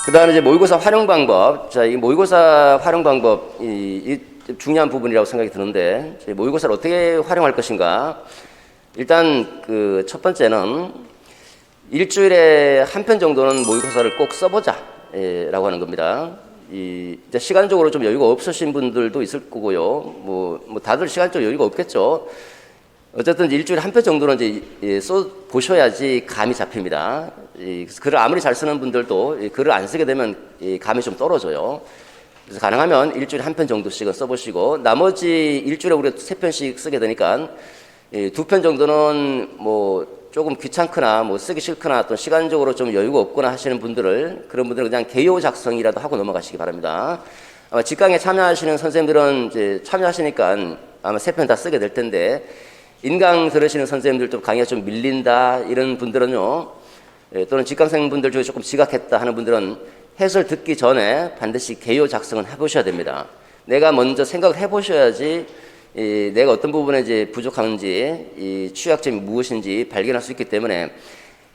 그다음에 이제 모의고사 활용 방법. 자, 이 모의고사 활용 방법 이 중요한 부분이라고 생각이 드는데, 모의고사를 어떻게 활용할 것인가. 일단 그 첫 번째는 일주일에 한 편 정도는 모의고사를 꼭 써보자라고 하는 겁니다. 이제 시간적으로 좀 여유가 없으신 분들도 있을 거고요. 뭐 다들 시간적 여유가 없겠죠. 어쨌든 일주일에 한 편 정도는 이제 써 보셔야지 감이 잡힙니다. 글을 아무리 잘 쓰는 분들도 글을 안 쓰게 되면 감이 좀 떨어져요. 그래서 가능하면 일주일에 한 편 정도씩은 써보시고, 나머지 일주일에 우리가 3편씩 쓰게 되니까 2편 정도는 뭐 조금 귀찮거나 뭐 쓰기 싫거나 또 시간적으로 좀 여유가 없거나 하시는 분들을, 그런 분들은 그냥 개요 작성이라도 하고 넘어가시기 바랍니다. 아마 직강에 참여하시는 선생님들은 이제 참여하시니까 아마 3편 다 쓰게 될 텐데, 인강 들으시는 선생님들 좀 강의가 좀 밀린다 이런 분들은요, 또는 직강생분들 중에 조금 지각했다 하는 분들은 해설 듣기 전에 반드시 개요 작성은 해보셔야 됩니다. 내가 먼저 생각을 해보셔야지 내가 어떤 부분에 이제 부족한지, 이 취약점이 무엇인지 발견할 수 있기 때문에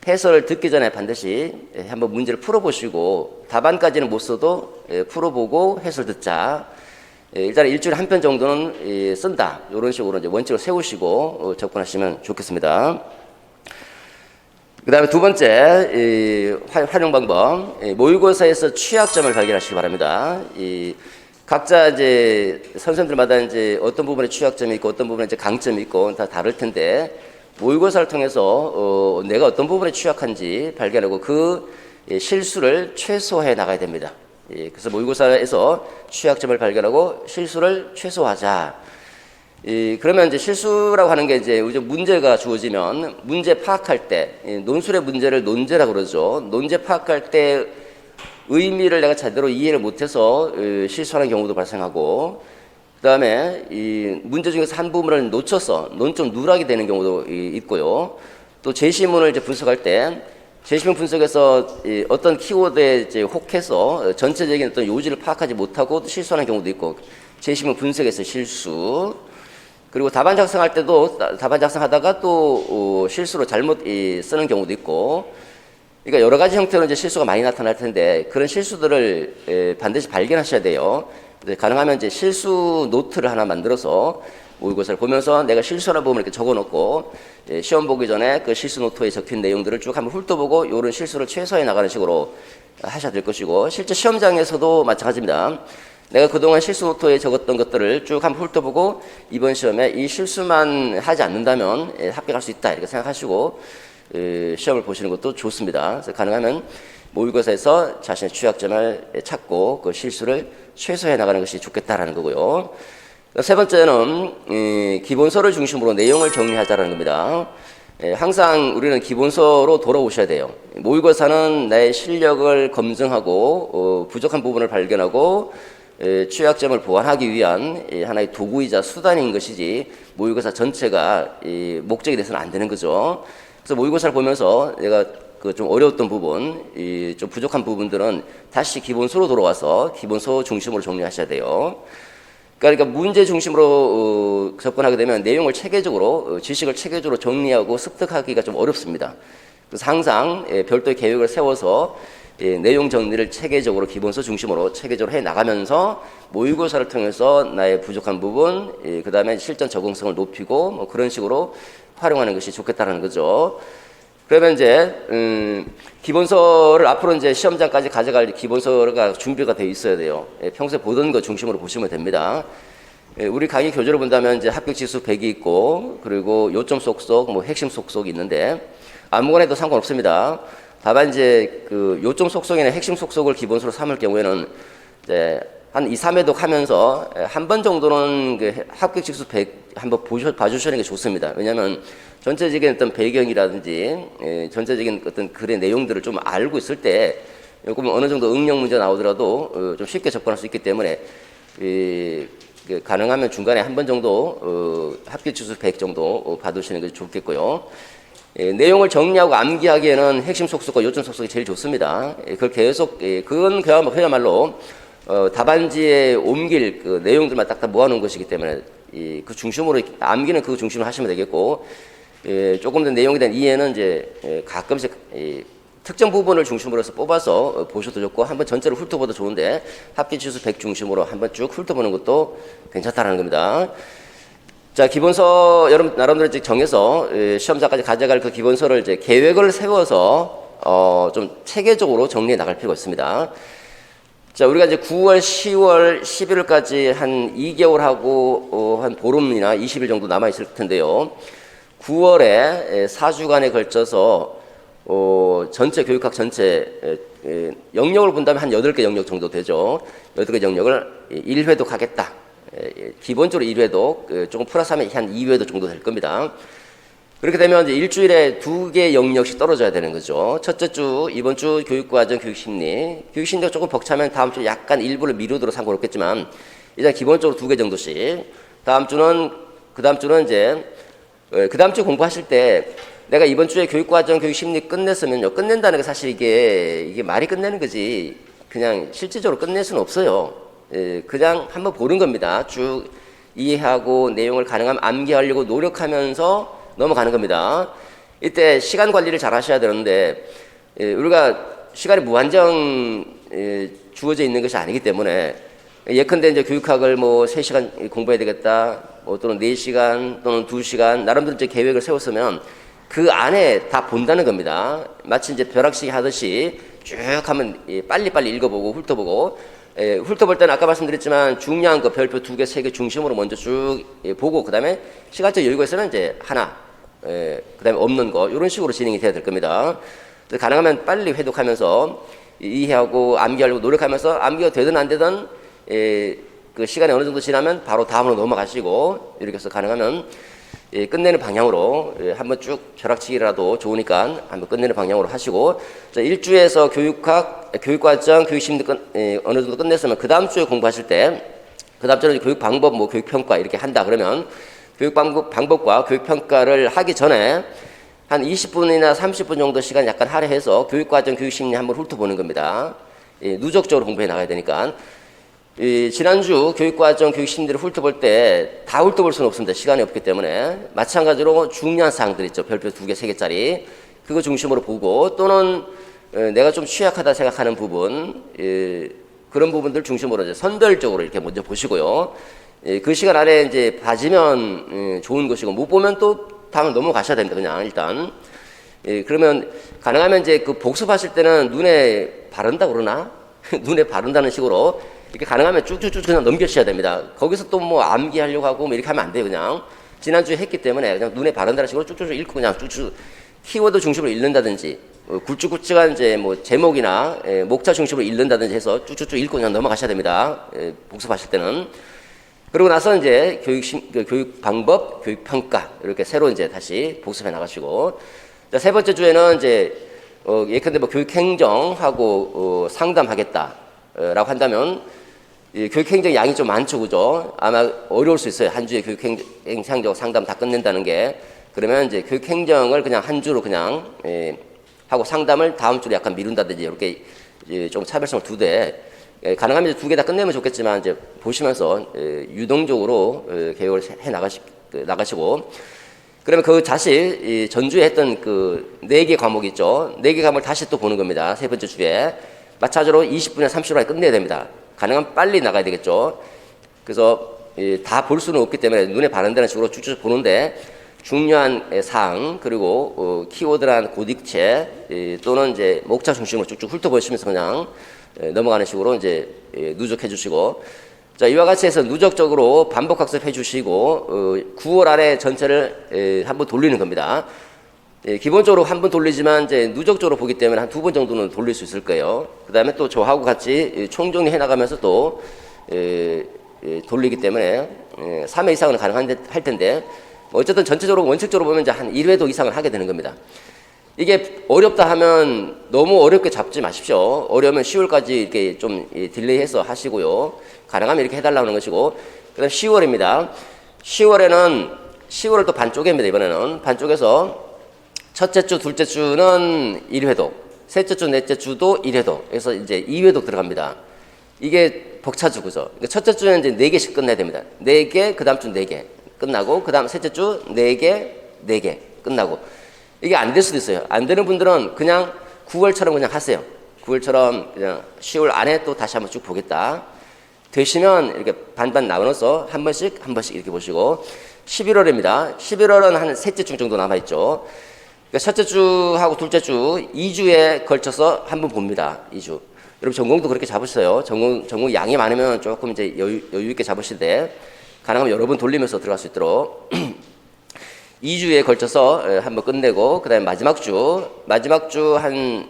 해설을 듣기 전에 반드시 한번 문제를 풀어보시고, 답안까지는 못 써도 풀어보고 해설 듣자. 일단 일주일에 한 편 정도는 쓴다. 이런 식으로 이제 원칙을 세우시고 접근하시면 좋겠습니다. 그 다음에 두 번째, 활용 방법. 모의고사에서 취약점을 발견하시기 바랍니다. 각자 이제 선생님들마다 이제 어떤 부분에 취약점이 있고 어떤 부분에 이제 강점이 있고 다 다를 텐데, 모의고사를 통해서 내가 어떤 부분에 취약한지 발견하고 그 실수를 최소화해 나가야 됩니다. 그래서 모의고사에서 취약점을 발견하고 실수를 최소화하자. 그러면 이제 실수라고 하는 게 이제 문제가 주어지면 문제 파악할 때, 논술의 문제를 논제라고 그러죠. 논제 파악할 때 의미를 내가 제대로 이해를 못해서 실수하는 경우도 발생하고, 그 다음에 이 문제 중에서 한 부분을 놓쳐서 논점 누락이 되는 경우도 있고요. 또 제시문을 이제 분석할 때 제시문 분석에서 어떤 키워드에 이제 혹해서 전체적인 어떤 요지를 파악하지 못하고 실수하는 경우도 있고, 제시문 분석에서 실수. 그리고 답안 작성할 때도 답안 작성하다가 또 실수로 잘못 쓰는 경우도 있고, 그러니까 여러 가지 형태로 이제 실수가 많이 나타날 텐데, 그런 실수들을 반드시 발견하셔야 돼요. 가능하면 이제 실수 노트를 하나 만들어서 모의고사를 보면서 내가 실수하는 부분을 이렇게 적어놓고, 시험 보기 전에 그 실수 노트에 적힌 내용들을 쭉 한번 훑어보고 이런 실수를 최소화해 나가는 식으로 하셔야 될 것이고, 실제 시험장에서도 마찬가지입니다. 내가 그동안 실수 노트에 적었던 것들을 쭉 한번 훑어보고 이번 시험에 이 실수만 하지 않는다면 합격할 수 있다 이렇게 생각하시고 시험을 보시는 것도 좋습니다. 그래서 가능하면 모의고사에서 자신의 취약점을 찾고 그 실수를 최소화해 나가는 것이 좋겠다라는 거고요. 세 번째는 기본서를 중심으로 내용을 정리하자라는 겁니다. 항상 우리는 기본서로 돌아오셔야 돼요. 모의고사는 나의 실력을 검증하고 부족한 부분을 발견하고 취약점을 보완하기 위한 하나의 도구이자 수단인 것이지, 모의고사 전체가 목적이 돼서는 안 되는 거죠. 그래서 모의고사를 보면서 내가 그 좀 어려웠던 부분, 좀 부족한 부분들은 다시 기본서로 돌아와서 기본서 중심으로 정리하셔야 돼요. 그러니까 문제 중심으로 접근하게 되면 내용을 체계적으로, 지식을 체계적으로 정리하고 습득하기가 좀 어렵습니다. 그래서 항상 별도의 계획을 세워서 내용 정리를 체계적으로 기본서 중심으로 체계적으로 해 나가면서 모의고사를 통해서 나의 부족한 부분, 그 다음에 실전 적응성을 높이고 뭐 그런 식으로 활용하는 것이 좋겠다는 거죠. 그러면 이제 기본서를 앞으로 이제 시험장까지 가져갈 기본서가 준비가 되어 있어야 돼요. 평소에 보던 거 중심으로 보시면 됩니다. 우리 강의 교재를 본다면 이제 합격 지수 100이 있고, 그리고 요점 속속, 뭐 핵심 속속이 있는데 아무거나 해도 상관없습니다. 다만 이제 그 요점 속속이나 핵심 속속을 기본서로 삼을 경우에는 이제 한 2, 3회독 하면서 한 번 정도는 그 합격 지수 100 한번 봐주시는 게 좋습니다. 왜냐하면 전체적인 어떤 배경이라든지 전체적인 어떤 글의 내용들을 좀 알고 있을 때 조금 어느 정도 응용 문제 나오더라도 좀 쉽게 접근할 수 있기 때문에 가능하면 중간에 한 번 정도 합격 지수 100 정도 봐두시는 것이 좋겠고요. 내용을 정리하고 암기하기에는 핵심 속속과 요점 속속이 제일 좋습니다. 그걸 계속 그건 그야말로 답안지에 옮길 그 내용들만 딱딱 모아놓은 것이기 때문에 그 중심으로 암기는 그 중심으로 하시면 되겠고, 조금 더 내용에 대한 이해는 이제 가끔씩 특정 부분을 중심으로 해서 뽑아서 보셔도 좋고 한번 전체를 훑어봐도 좋은데 합계지수 100 중심으로 한번 쭉 훑어보는 것도 괜찮다라는 겁니다. 자, 기본서 여러분 나름대로 이제 정해서 시험장까지 가져갈 그 기본서를 이제 계획을 세워서 좀 체계적으로 정리해 나갈 필요가 있습니다. 자, 우리가 이제 9월, 10월, 11월까지 한 2개월하고 한 보름이나 20일 정도 남아 있을 텐데요. 9월에 4주간에 걸쳐서 전체 교육학 전체 영역을 본다면 한 8개 영역 정도 되죠. 8개 영역을 1회독 하겠다. 기본적으로 1회독, 조금 플러스하면 한 2회독 정도 될 겁니다. 그렇게 되면 이제 일주일에 2개 영역씩 떨어져야 되는 거죠. 첫째 주, 이번 주 교육과정, 교육심리. 교육심리가 조금 벅차면 다음 주 약간 일부를 미루도록 상관없겠지만 일단 기본적으로 2개 정도씩. 그 다음 주는 이제 그 다음 주 공부하실 때 내가 이번 주에 교육과정, 교육심리 끝냈으면요. 끝낸다는 게 사실 이게 말이 끝내는 거지. 그냥 실질적으로 끝낼 수는 없어요. 그냥 한번 보는 겁니다. 쭉 이해하고 내용을 가능하면 암기하려고 노력하면서 넘어가는 겁니다. 이때 시간 관리를 잘 하셔야 되는데 우리가 시간이 무한정 주어져 있는 것이 아니기 때문에 예컨대 이제 교육학을 뭐 3시간 공부해야 되겠다, 또는 4시간 또는 2시간 나름대로 이제 계획을 세웠으면 그 안에 다 본다는 겁니다. 마치 이제 벼락치기 하듯이 쭉 하면 빨리빨리 읽어보고 훑어보고 훑어볼 때는 아까 말씀드렸지만 중요한 거 별표 2개, 3개 중심으로 먼저 쭉 보고 그 다음에 시간적 여유가 있으면 이제 하나, 그 다음에 없는 거 이런 식으로 진행이 돼야 될 겁니다. 가능하면 빨리 회독하면서 이해하고 암기하려고 노력하면서 암기가 되든 안 되든 그 시간이 어느 정도 지나면 바로 다음으로 넘어가시고 이렇게 해서 가능하면 끝내는 방향으로 한번 쭉 벼락치기라도 좋으니까 한번 끝내는 방향으로 하시고 일주에서 교육학, 교육과정, 교육심리 어느 정도 끝냈으면 그 다음 주에 공부하실 때 그 다음 주는 교육 방법, 뭐 교육평가 이렇게 한다 그러면 교육 방법과 교육평가를 하기 전에 한 20분이나 30분 정도 시간 약간 할애해서 교육과정, 교육심리 한번 훑어보는 겁니다. 누적적으로 공부해 나가야 되니까. 지난주 교육과정, 교육심리를 훑어볼 때 다 훑어볼 수는 없습니다. 시간이 없기 때문에. 마찬가지로 중요한 사항들 있죠. 별표 2개, 3개짜리. 그거 중심으로 보고 또는 내가 좀 취약하다 생각하는 부분, 그런 부분들 중심으로 이제 선별적으로 이렇게 먼저 보시고요. 그 시간 안에 이제 봐지면 좋은 것이고 못 보면 또 다음을 넘어가셔야 됩니다. 그냥 일단. 그러면 가능하면 이제 그 복습하실 때는 눈에 바른다 그러나? 눈에 바른다는 식으로 이렇게 가능하면 쭉쭉쭉 그냥 넘겨주셔야 됩니다. 거기서 또 뭐 암기하려고 하고 뭐 이렇게 하면 안 돼요. 그냥 지난주에 했기 때문에 그냥 눈에 바른다는 식으로 쭉쭉쭉 읽고 그냥 쭉쭉 키워드 중심으로 읽는다든지 굵직굵직한 이제 뭐 제목이나 목차 중심으로 읽는다든지 해서 쭉쭉쭉 읽고 그냥 넘어가셔야 됩니다. 복습하실 때는. 그러고 나서 이제 교육 방법, 교육 평가 이렇게 새로 이제 다시 복습해 나가시고 자, 세 번째 주에는 이제 예컨대 뭐 교육 행정하고 상담하겠다라고 한다면 교육 행정 양이 좀 많죠, 그죠? 아마 어려울 수 있어요. 한 주에 교육 행정 상담 다 끝낸다는 게. 그러면 이제 교육 행정을 그냥 한 주로 그냥 하고 상담을 다음 주로 약간 미룬다든지 이렇게 좀 차별성을 두되 가능하면 2개 다 끝내면 좋겠지만 이제 보시면서 유동적으로 계획을 해 나가시고 그러면 그 자실 전주에 했던 그 4개 과목 있죠. 4개 과목을 다시 또 보는 겁니다. 세 번째 주에 마찬가지로 20분이나 30분 안에 끝내야 됩니다. 가능하면 빨리 나가야 되겠죠. 그래서 다 볼 수는 없기 때문에 눈에 바른다는 식으로 쭉쭉 보는데 중요한 사항 그리고 키워드란 고딕체 또는 이제 목차 중심으로 쭉쭉 훑어보시면서 그냥 넘어가는 식으로 이제 누적해 주시고 자 이와 같이 해서 누적적으로 반복 학습해 주시고 9월 안에 전체를 한번 돌리는 겁니다. 기본적으로 한 번 돌리지만 이제 누적적으로 보기 때문에 한 2번 정도는 돌릴 수 있을 거예요. 그 다음에 또 저하고 같이 총정리해 나가면서 또 돌리기 때문에 3회 이상은 가능할 텐데 어쨌든 전체적으로 원칙적으로 보면 이제 한 1회도 이상을 하게 되는 겁니다. 이게 어렵다 하면 너무 어렵게 잡지 마십시오. 어려우면 10월까지 이렇게 좀 딜레이해서 하시고요. 가능하면 이렇게 해달라는 것이고 그 다음 10월입니다. 10월을 또 반 쪼개입니다. 이번에는 반 쪼개서 첫째 주, 둘째 주는 1회독, 셋째 주, 넷째 주도 1회독. 그래서 이제 2회독 들어갑니다. 이게 벅차죠, 그죠? 그러니까 첫째 주는 이제 4개씩 끝내야 됩니다. 4개, 그 다음 주 4개 끝나고, 그 다음 셋째 주 4개, 4개 끝나고. 이게 안 될 수도 있어요. 안 되는 분들은 그냥 9월처럼 그냥 하세요. 9월처럼 그냥 10월 안에 또 다시 한번 쭉 보겠다. 되시면 이렇게 반반 나눠서 한 번씩 이렇게 보시고 11월입니다. 11월은 한 셋째 주 정도 남아있죠. 그러니까 첫째 주하고 둘째 주 2주에 걸쳐서 한 번 봅니다. 2주. 여러분 전공도 그렇게 잡으세요. 전공 양이 많으면 조금 이제 여유 있게 잡으시되 가능하면 여러 번 돌리면서 들어갈 수 있도록 2주에 걸쳐서 한번 끝내고 그다음에 마지막 주 한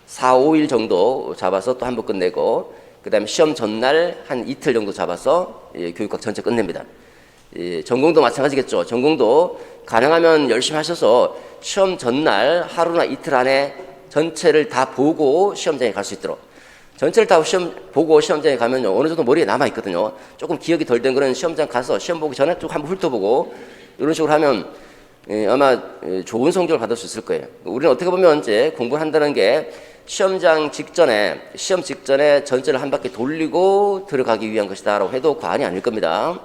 4, 5일 정도 잡아서 또 한번 끝내고 그다음에 시험 전날 한 이틀 정도 잡아서 교육학 전체 끝냅니다. 전공도 마찬가지겠죠. 전공도 가능하면 열심히 하셔서 시험 전날 하루나 이틀 안에 전체를 다 보고 시험장에 갈 수 있도록 전체를 다 보고 시험장에 가면 어느 정도 머리에 남아있거든요. 조금 기억이 덜 된 거는 시험장 가서 시험 보기 전에 쭉 한번 훑어보고 이런 식으로 하면 아마 좋은 성적을 받을 수 있을 거예요. 우리는 어떻게 보면 이제 공부를 한다는 게 시험 직전에 전체를 한 바퀴 돌리고 들어가기 위한 것이다라고 해도 과언이 아닐 겁니다.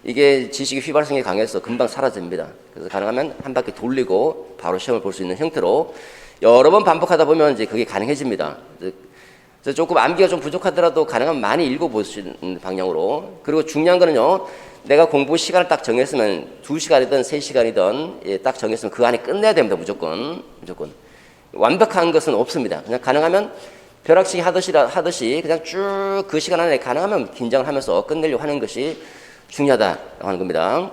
이게 지식의 휘발성이 강해서 금방 사라집니다. 그래서 가능하면 한 바퀴 돌리고 바로 시험을 볼 수 있는 형태로 여러 번 반복하다 보면 이제 그게 가능해집니다. 그래서 조금 암기가 좀 부족하더라도 가능하면 많이 읽어보시는 방향으로. 그리고 중요한 거는요, 내가 공부 시간을 딱 정했으면 2시간이든 3시간이든 딱 정했으면 그 안에 끝내야 됩니다. 무조건. 완벽한 것은 없습니다. 그냥 가능하면 벼락치기 하듯이 그냥 쭉 그 시간 안에 가능하면 긴장을 하면서 끝내려고 하는 것이 중요하다고 하는 겁니다.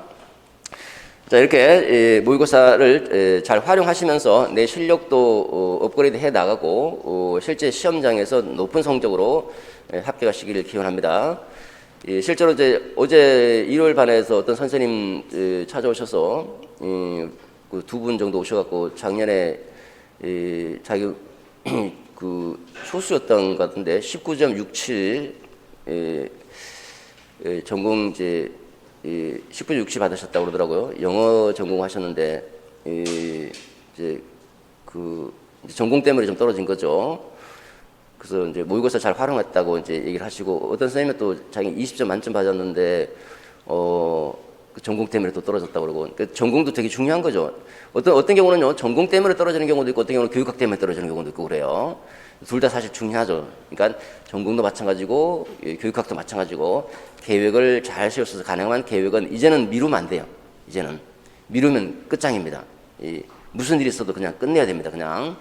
자, 이렇게 모의고사를 잘 활용하시면서 내 실력도 업그레이드 해 나가고 실제 시험장에서 높은 성적으로 합격하시기를 기원합니다. 실제로 이제 어제 일요일 반에서 어떤 선생님 찾아오셔서 그 2분 정도 오셔갖고 작년에 자기 그 소수였던 것 같은데 19.67 전공 이제 19.67 받으셨다고 그러더라고요. 영어 전공하셨는데 이제 그 전공 때문에 좀 떨어진 거죠. 그래서 이제 모의고사 잘 활용했다고 이제 얘기를 하시고 어떤 선생님은 또 자기 20점 만점 받았는데 그 전공 때문에 또 떨어졌다고 그러고 그러니까 전공도 되게 중요한 거죠. 어떤 경우는요 전공 때문에 떨어지는 경우도 있고 어떤 경우는 교육학 때문에 떨어지는 경우도 있고 그래요. 둘 다 사실 중요하죠. 그러니까 전공도 마찬가지고 교육학도 마찬가지고 계획을 잘 세워서 가능한 계획은 이제는 미루면 안 돼요. 이제는 미루면 끝장입니다. 무슨 일이 있어도 그냥 끝내야 됩니다. 그냥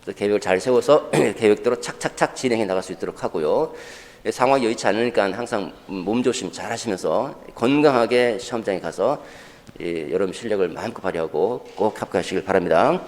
그래서 계획을 잘 세워서 계획대로 착착착 진행해 나갈 수 있도록 하고요. 상황이 여의치 않으니까 항상 몸조심 잘 하시면서 건강하게 시험장에 가서 여러분 실력을 마음껏 발휘하고 꼭 합격하시길 바랍니다.